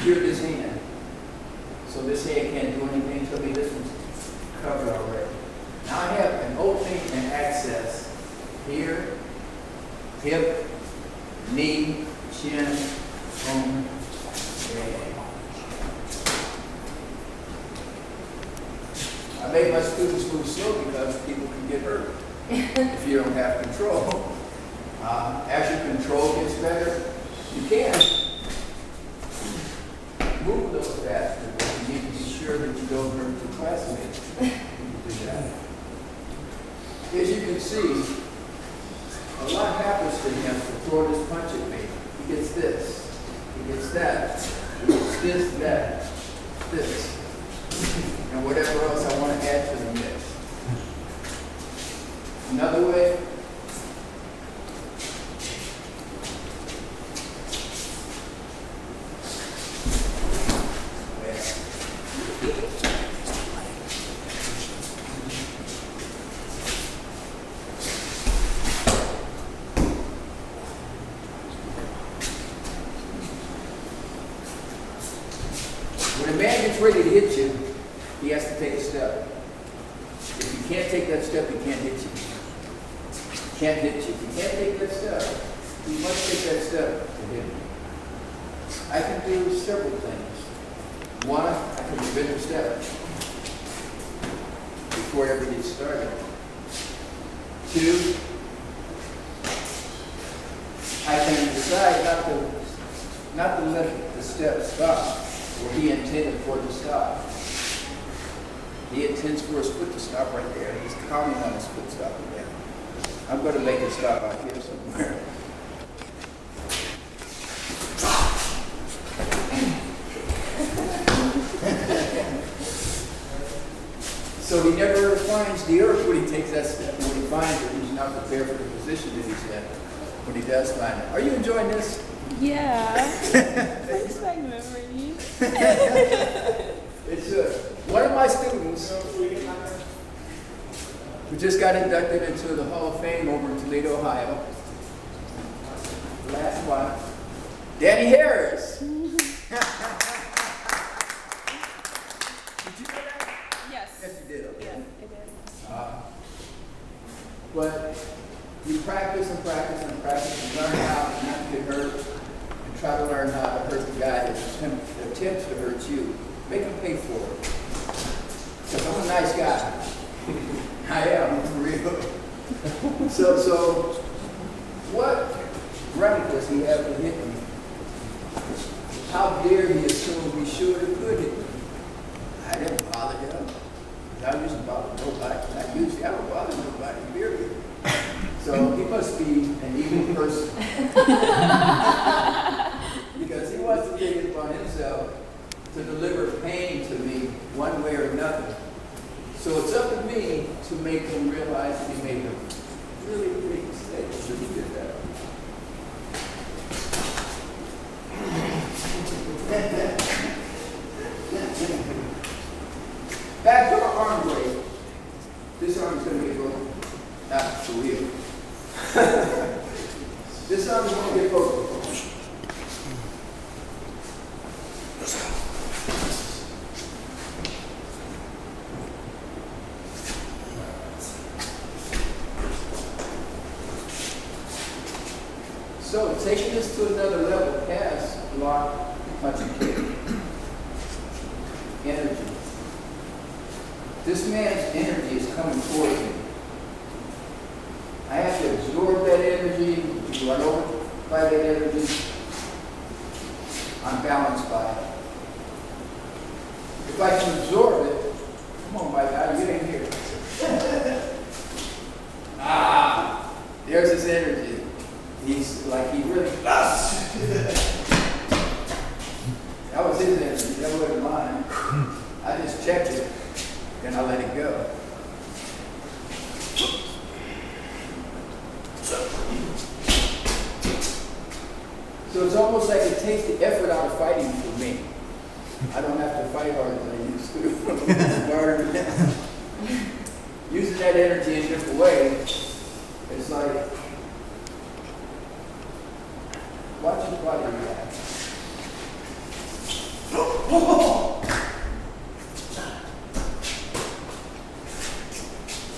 secure this hand. So this hand can't do anything to me. This one's covered already. Now I have an opening and access here, hip, knee, chin, and I make my students move slow because people can get hurt if you don't have control. As your control gets better, you can move a little faster, but you need to be sure that you don't hurt your classmates when you do that. As you can see, a lot happens to him to throw this punch at me. He gets this, he gets that, he gets this, that, this, and whatever else I want to add to the mix. Another way, when a man gets ready to hit you, he has to take a step. If you can't take that step, he can't hit you. He can't hit you. If you can't take that step, you must take that step to hit me. I can do several things. One, I can prevent a step before it ever gets started. Two, I can decide not to let the step stop where he intended for it to stop. He intends for his foot to stop right there. He's counting on his foot stopping there. I'm going to make it stop out here somewhere. So he never finds the earth when he takes that step. When he finds it, he's not prepared for the position that he's in when he does find it. Are you enjoying this? Yeah. Flashback memories. It's one of my students who just got inducted into the Hall of Fame over in Toledo, Ohio. The last one, Danny Harris. Did you know that? Yes. Yes, you did. Okay. Yeah, I did. But you practice and practice and practice and learn how not to get hurt and try to learn how to hurt the guy that attempts to hurt you. Make him pay for it. Because I'm a nice guy. I am, for real. So what right does he have to hit me? How dare he assume he should or could hit me? I didn't bother him. I usually bother nobody. I don't bother nobody, period. So he must be an evil person. Because he wants to take it upon himself to deliver pain to me one way or another. So it's up to me to make him realize that he made a really big mistake when he did that. Back to our arm break. This arm is going to get broken. Not for real. This arm is going to get broken. So taking this to another level, pass, block, punch and kick. Energy. This man's energy is coming towards me. I have to absorb that energy, run over by that energy. I'm balanced by it. If I can absorb it, come on, my guy, get in here. There's his energy. He's like, he really, that was his energy, that wasn't mine. I just checked it, then I let it go. So it's almost like it takes the effort out of fighting for me. I don't have to fight hard as I used to. Smarter now. Using that energy in a different way, it's like, watch your body react.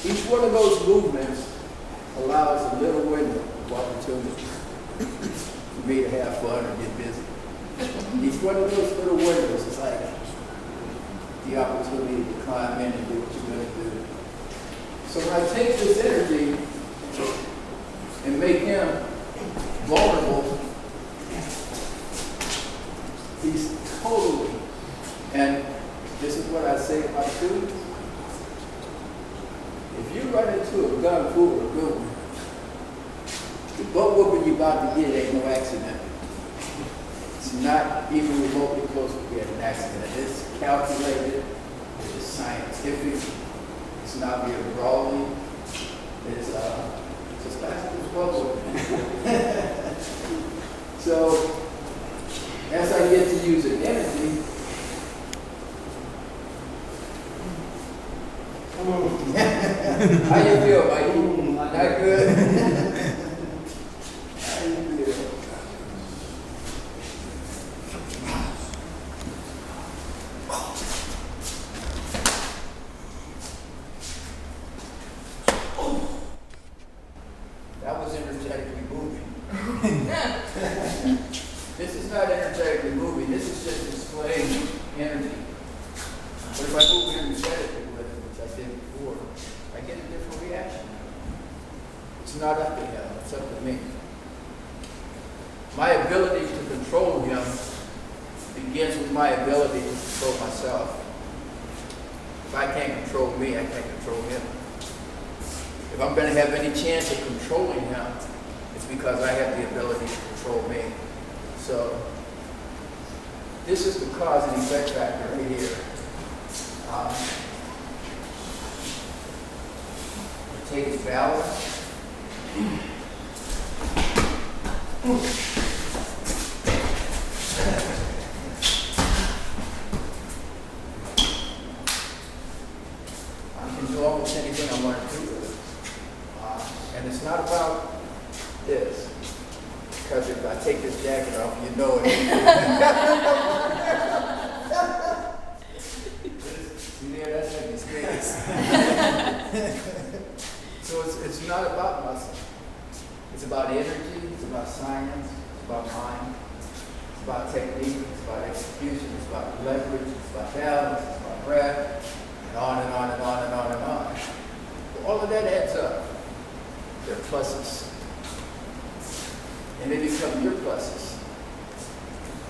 Each one of those movements allows a little window of opportunity for me to have fun or get busy. Each one of those little windows is like the opportunity to climb in and do what you're going to do. So when I take this energy and make him vulnerable, he's totally, and this is what I say to my students, if you run into a gun fool or good one, the butt whooping you're about to get ain't no accident. It's not even remotely close to being an accident. It's calculated, it's scientific, it's not being brawling, it's just as butt whooping. So, as I get to use the energy, how you feel, Mikey? Not good? How you feel? That was energetically moving. This is not energetically moving. This is just displaying energy. But if I move energetically with it, which I did before, I get a different reaction. It's not up to him, it's up to me. My ability to control him begins with my ability to control myself. If I can't control me, I can't control him. If I'm going to have any chance of controlling him, it's because I have the ability to control me. So, this is the cause and effect factor right here. Take his balance. I can do almost anything I want to do with it. And it's not about this. Because if I take this jacket off, you know it. See there, that's like his face. So it's not about muscle. It's about energy, it's about science, it's about mind, it's about technique, it's about execution, it's about leverage, it's about balance, it's about breath, and on and on and on and on and on. All of that adds up. They're pluses. And they become your pluses.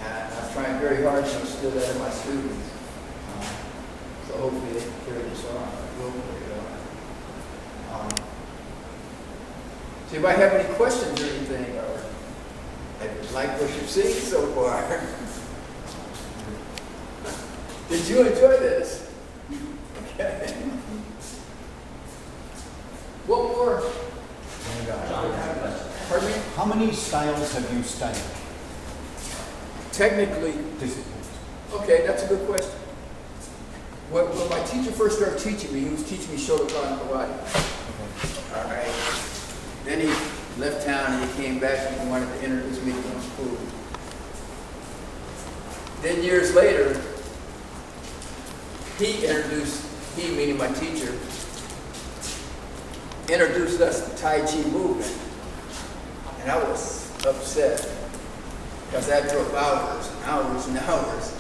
And I'm trying very hard to instill that in my students. So hopefully they can carry this on. We'll carry it on. So anybody have any questions or anything? Or like what you've seen so far? Did you enjoy this? Okay. One more. Pardon me? How many styles have you studied? Technically, Disciplines. okay, that's a good question. When my teacher first started teaching me, he was teaching me Shotokan karate. Okay. All right. Then he left town and he came back and he wanted to introduce me to kung fu. Then years later, he meaning my teacher, introduced us to Tai Chi movement. And I was upset because I drove hours and hours and hours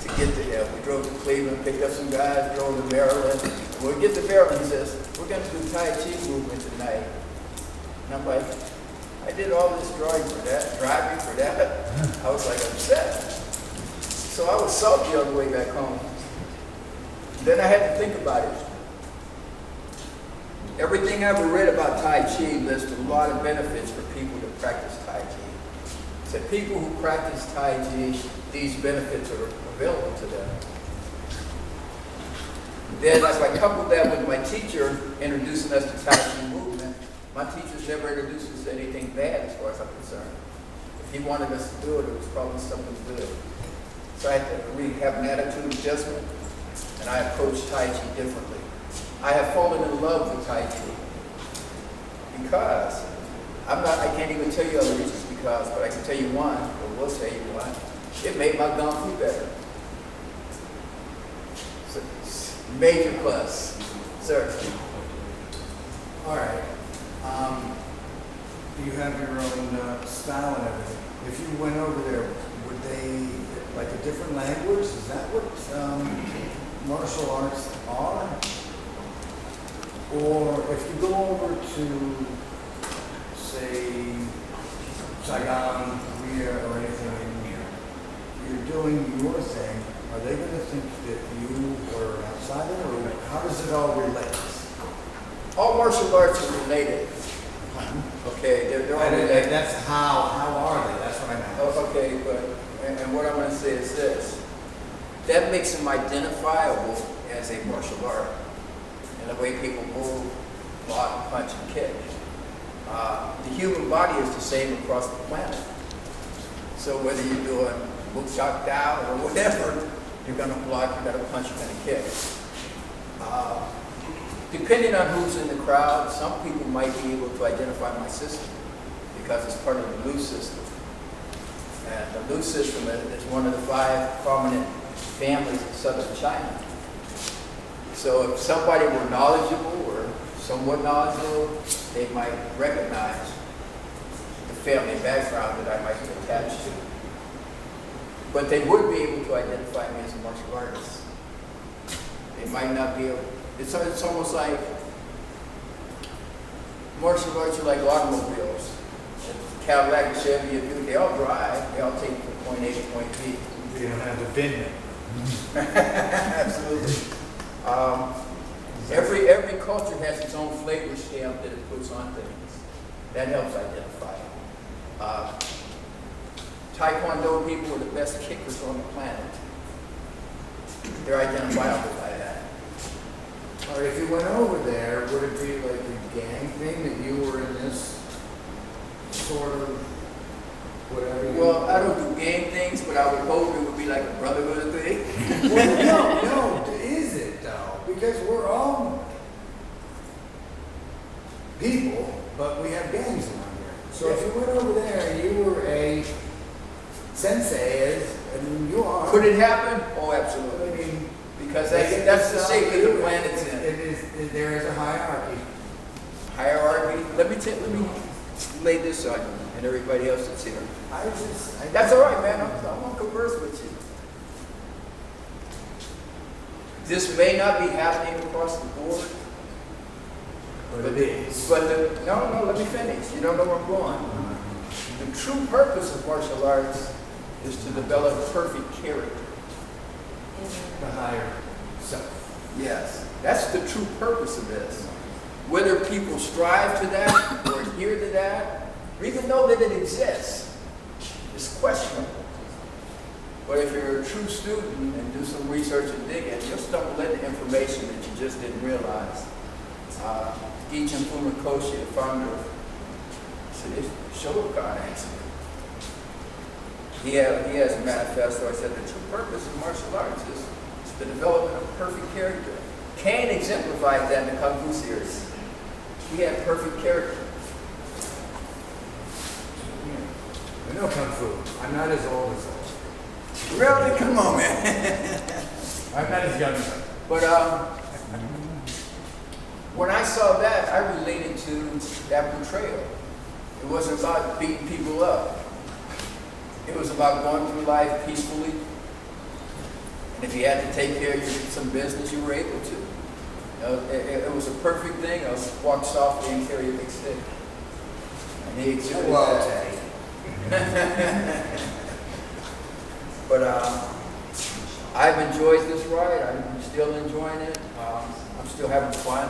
to get to him. We drove to Cleveland, picked up some guys, drove to Maryland. When we get to Maryland, he says, we're going to do Tai Chi movement tonight. And I'm like, I did all this driving for that. I was like upset. So I was salty on the way back home. Then I had to think about it. Everything I ever read about Tai Chi lists a lot of benefits for people that practice Tai Chi. It said people who practice Tai Chi, these benefits are available to them. Then as I coupled that with my teacher introducing us to Tai Chi movement, my teachers never introduced us to anything bad as far as I'm concerned. If he wanted us to do it, it was probably something good. So I had to really have an attitude adjustment, and I approached Tai Chi differently. I have fallen in love with Tai Chi because I can't even tell you other reasons because, but I can tell you one, or will tell you one. It made my Kung Fu better. Major plus, sir. All right. You have your own style and everything. If you went over there, would they, like a different language? Is that what martial arts are? Or if you go over to, say, Saigon, Korea, or anything, and you're doing your thing, are they going to think that you are an outsider, or how does it all relate? All martial arts are related. Okay, they're all related. That's how are they? That's what I meant. Oh, okay, but, and what I'm gonna say is this. That makes them identifiable as a martial art. And the way people move, block, punch, and kick. The human body is the same across the planet. So whether you're doing Mukshak Dao or whatever, you're gonna block, you're gonna punch, you're gonna kick. Depending on who's in the crowd, some people might be able to identify my system because it's part of the Lu system. And the Lu system is one of the 5 prominent families in southern China. So if somebody were knowledgeable or somewhat knowledgeable, they might recognize the family background that I might be attached to. But they would be able to identify me as a martial artist. They might not be able. It's almost like martial arts are like automobiles. Cadillac, Chevy, they all drive. They all take you from point A to point B. You don't have the VIN. Absolutely. Every culture has its own flavor stamp that it puts on things. That helps identify it. Taekwondo people are the best kickers on the planet. They're identifiable by that. All right, if you went over there, would it be like a gang thing that you were in this sort of whatever? Well, I don't do gang things, but I would hope it would be like a brotherhood thing. Well, no, is it though? Because we're all people, but we have gangs around here. So if you went over there and you were a sensei, and you are. Could it happen? Oh, absolutely. I mean, because that's the shape that the planet's in. There is a hierarchy. Hierarchy. Let me lay this on you and everybody else that's here. That's all right, man. I'm gonna converse with you. This may not be happening across the board, But it is. no, let me finish. You don't know where I'm going. The true purpose of martial arts is to develop perfect character. The higher self. Yes, that's the true purpose of this. Whether people strive to that or adhere to that, or even know that it exists, is questionable. But if you're a true student and do some research and digging, you'll stumble into information that you just didn't realize. Gichin Funakoshi, the founder of Shotokan, actually. He has a manifesto. I said the true purpose of martial arts is the development of perfect character. Cain exemplified that in the Kung Fu series. He had perfect character. I know Kung Fu. I'm not as old as those. Really? Come on, man. I'm not as young as them. But when I saw that, I related to that portrayal. It wasn't about beating people up. It was about going through life peacefully. And if you had to take care of some business, you were able to. It was a perfect thing. I walk softly and carry a big stick. And he exhibited that. But I've enjoyed this ride. I'm still enjoying it. I'm still having fun.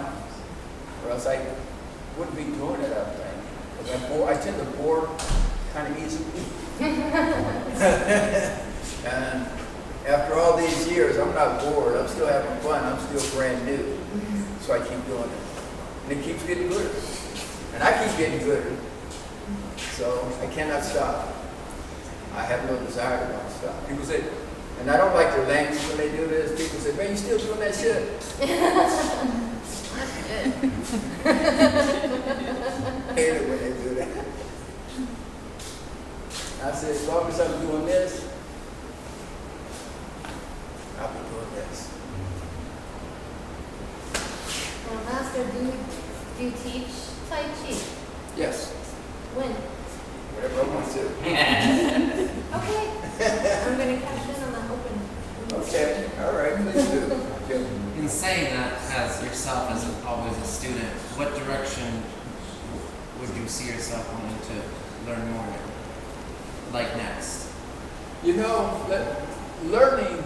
Or else I wouldn't be doing it, I think. Because I tend to bore kind of easily. And after all these years, I'm not bored. I'm still having fun. I'm still brand new. So I keep doing it. And it keeps getting gooder. And I keep getting gooder. So I cannot stop. I have no desire to want to stop. People say, and I don't like their language when they do this. People say, man, you still doing that shit? I hate it when they do that. I said, as long as I'm doing this, I'll be doing this. Grandmaster, do you teach Tai Chi? Yes, When? whatever I want to. Okay. I'm gonna cash in on that open. Okay, all right, please do. Okay. In saying that, as yourself as always a student, what direction would you see yourself wanting to learn more in? Like next? You know, learning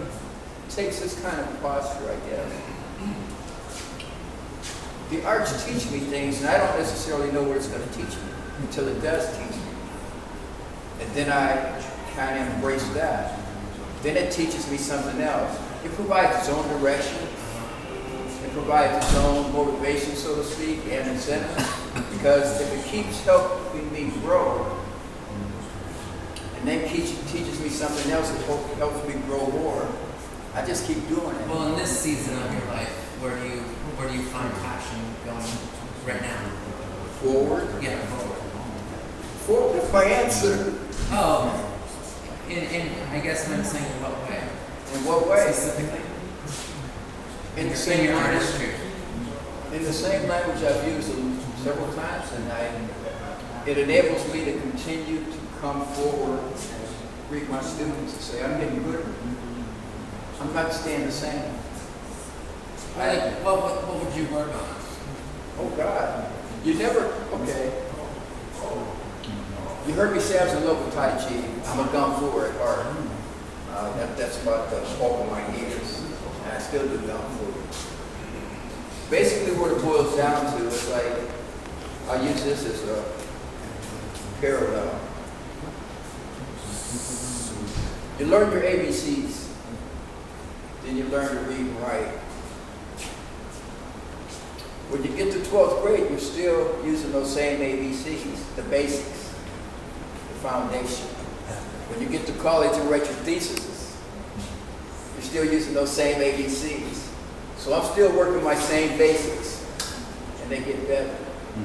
takes this kind of posture, I guess. The arts teach me things, and I don't necessarily know what it's going to teach me until it does teach me. And then I kind of embrace that. Then it teaches me something else. It provides its own direction. It provides its own motivation, so to speak, and incentive. Because if it keeps helping me grow, and then teaches me something else that helps me grow more, I just keep doing it. Well, in this season of your life, where do you find passion going right now? Forward. Yeah, forward. Forward is my answer. Oh, in I guess I'm saying in what way? In what way? Specifically? In the In same your language. artistry. In the same language I've used several times, and it enables me to continue to come forward and greet my students and say, I'm getting good. I'm not staying the same. Like, what would you work on? Oh God, you never, okay. You heard me say I was in love with Tai Chi. I'm a Kung Fu at heart. That's about the bulk of my years. And I still do Kung Fu. Basically what it boils down to is like, I'll use this as a parallel. You learn your ABCs. Then you learn to read and write. When you get to 12th grade, you're still using those same ABCs, the basics, the foundation. When you get to college and write your theses, you're still using those same ABCs. So I'm still working my same basics, and they get better,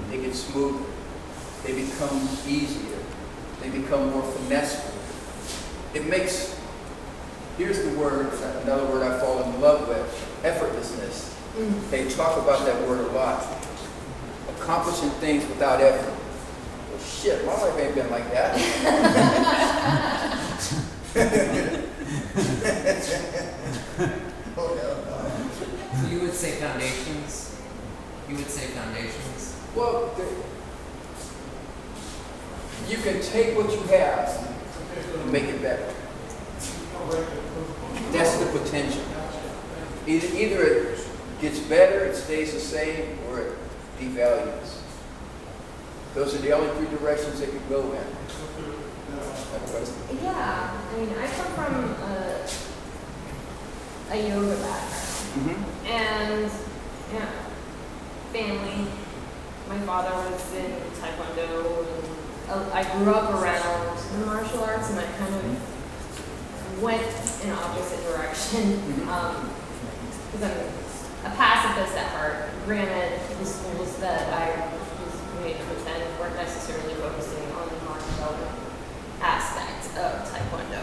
they get smoother, they become easier, they become more finesseful. It makes, here's the word, another word I fall in love with, effortlessness. They talk about that word a lot. Accomplishing things without effort. Well, shit, my life ain't been like that. So you would say foundations? You would say foundations? Well, you can take what you have and make it better. That's the potential. Either it gets better, it stays the same, or it devalues. Those are the only three directions it can go in. Yeah, I mean, I come from a yoga background. Mm-hmm. And, yeah, family. My father was in Taekwondo, and I grew up around the martial arts, and I kind of went in opposite direction. Because I'm a pacifist at heart. Granted, the schools that I was made to attend weren't necessarily focusing on the martial aspect of Taekwondo.